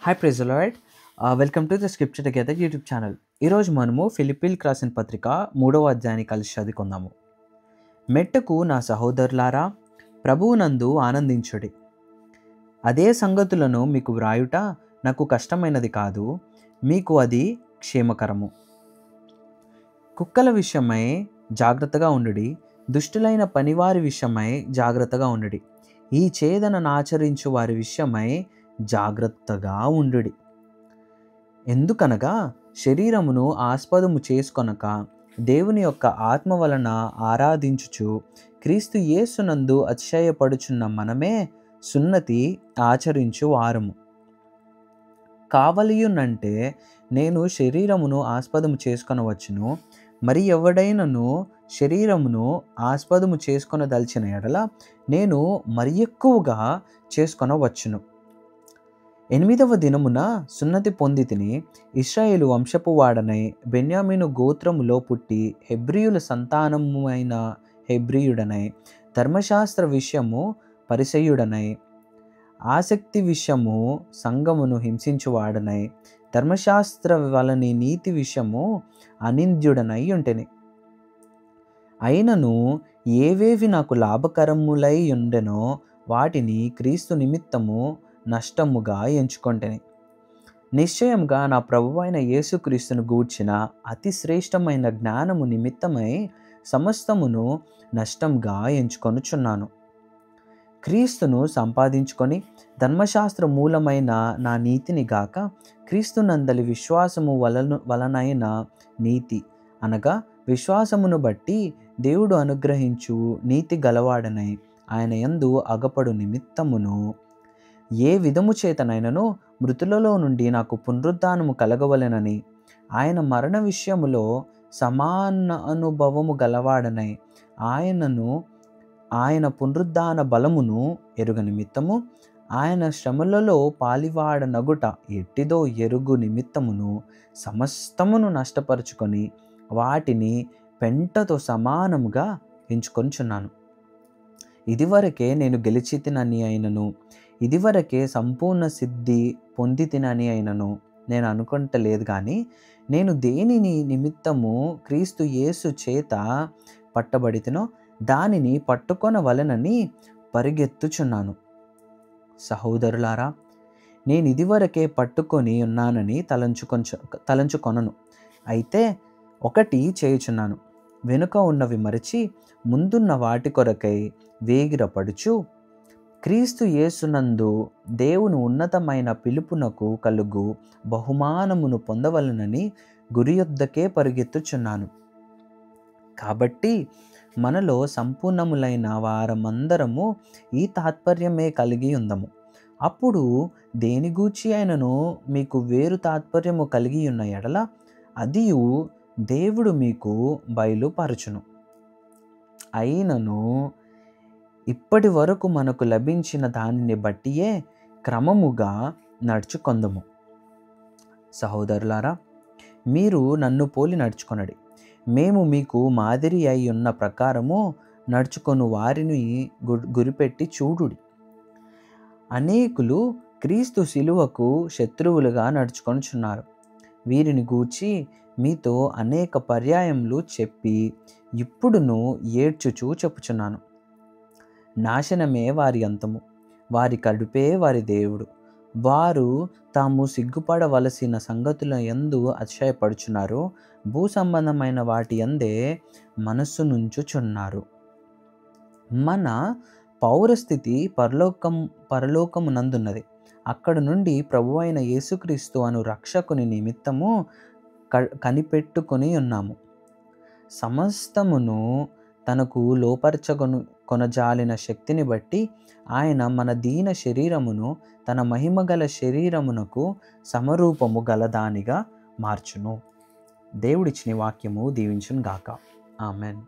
Hi praise Lord. Welcome to the scripture together YouTube channel. ఈరోజు మనము ఫిలిప్పీలకు రాసిన పత్రిక 3వ అధ్యాయాన్ని కలిసి చదువుకుందాము. మెట్టుకు నా సహోదరులారా, ప్రభువునందు ఆనందించుడి. అదే సంగతులను మీకు వ్రాయుట నాకు కష్టమైనది కాదు, మీకు అది క్షేమకరము. కుక్కల విషయమై జాగ్రత్తగా ఉండుడి, దుష్టులైన పనివారి విషయమై జాగ్రత్తగా ఉండుడి, ఈ ఛేదనను ఆచరించు వారి విషయమై జాగ్రత్తగా ఉండుడి. ఎందుకనగా శరీరమును ఆస్పదము చేసుకొనక దేవుని యొక్క ఆత్మ వలన ఆరాధించుచు క్రీస్తు యేసునందు అతిశయపడుచున్న మనమే సున్నతి ఆచరించు వారము. కావలియునంటే నేను శరీరమును ఆస్పదము చేసుకొనవచ్చును, మరి ఎవడైనను శరీరమును ఆస్పదము చేసుకొనదలిచిన ఎడల నేను మరి ఎక్కువగా చేసుకొనవచ్చును. 8వ దినమున సున్నతి పొంది తిని, ఇశ్రాయేలు వంశపు వాడనై బెన్యామీను గోత్రములో పుట్టి హెబ్రీయుల సంతానమైన హెబ్రీయుడనై, ధర్మశాస్త్ర విషయము పరిసయ్యుడనై, ఆసక్తి విషయము సంఘమును హింసించువాడనై, ధర్మశాస్త్ర వలని నీతి విషయము అనింద్యుడనై ఉంటెని. అయినను ఏవేవి నాకు లాభకరములై ఉండెనో వాటిని క్రీస్తు నిమిత్తము నష్టముగా ఎంచుకొంటిని. నిశ్చయంగా నా ప్రభువైన యేసుక్రీస్తును గూర్చిన అతి శ్రేష్టమైన జ్ఞానము నిమిత్తమై సమస్తమును నష్టంగా ఎంచుకొనుచున్నాను. క్రీస్తును సంపాదించుకొని ధర్మశాస్త్ర మూలమైన నా నీతిని గాక క్రీస్తునందలి విశ్వాసము వలనైన నీతి, అనగా విశ్వాసమును బట్టి దేవుడు అనుగ్రహించు నీతి గలవాడనై ఆయన యందు అగపడు నిమిత్తమును, ఏ విధము చేతనైనను మృతులలో నుండి నాకు పునరుద్ధానము కలగవలెనని ఆయన మరణ విషయములో సమాన అనుభవము గలవాడనై ఆయన పునరుద్ధాన బలమును ఎరుగ నిమిత్తము, ఆయన శ్రమలలో పాలివాడనగుట ఎట్టిదో ఎరుగు నిమిత్తమును సమస్తమును నష్టపరుచుకొని వాటిని పెంటతో సమానముగా ఎంచుకొంచున్నాను. ఇదివరకే నేను గెలిచితినని అయినను, ఇదివరకే సంపూర్ణ సిద్ధి పొందితినని అయినను నేను అనుకుంటలేదు, కానీ నేను దేనిని నిమిత్తము క్రీస్తు యేసు చేత పట్టబడితినో దానిని పట్టుకొనవలెనని పరిగెత్తుచున్నాను. సహోదరులారా, నేను ఇదివరకే పట్టుకొని ఉన్నానని తలంచుకొనను. అయితే ఒకటి చేయుచున్నాను, వెనుక ఉన్నవి మరచి ముందున్న వాటి కొరకై వేగిరపడుచు క్రీస్తు యేసునందు దేవుని ఉన్నతమైన పిలుపునకు కలుగు బహుమానమును పొందవలనని గురి యొద్దకే పరిగెత్తుచున్నాను. కాబట్టి మనలో సంపూర్ణములైన వారమందరము ఈ తాత్పర్యమే కలిగి ఉందము. అప్పుడు దేని గూర్చి అయినను మీకు వేరు తాత్పర్యము కలిగి ఉన్న ఎడల అదియు దేవుడు మీకు బయలుపరచును. అయినను ఇప్పటి వరకు మనకు లభించిన దానిని బట్టియే క్రమముగా నడుచుకొందుము. సహోదరులారా, మీరు నన్ను పోలి నడుచుకొనడి. మేము మీకు మాదిరి అయి ఉన్న ప్రకారము నడుచుకొను వారిని గురిపెట్టి చూడుడి. అనేకులు క్రీస్తు శిలువకు శత్రువులుగా నడుచుకొనుచున్నారు. వీరిని గూర్చి మీతో అనేక పర్యాయములు చెప్పి ఇప్పుడును ఏడ్చుచూ చెప్పుచున్నాను. నాశనమే వారి అంతము, వారి కడుపే వారి దేవుడు. వారు తాము సిగ్గుపడవలసిన సంగతుల యందు అతిశయపడుచున్నారు, భూ సంబంధమైన వాటి యందే మనస్సు నుంచుచున్నారు. మన పౌరస్థితి పరలోకమునందున్నది. అక్కడ నుండి ప్రభువైన యేసుక్రీస్తు అను రక్షకుని నిమిత్తము కనిపెట్టుకొని ఉన్నాము. సమస్తమును తనకు కొనజాలిన శక్తిని బట్టి ఆయన మన దీన శరీరమును తన మహిమగల శరీరమునకు సమరూపము గలదానిగా మార్చును. దేవుడిచ్చిన వాక్యము దీవించును గాక. ఆమెన్.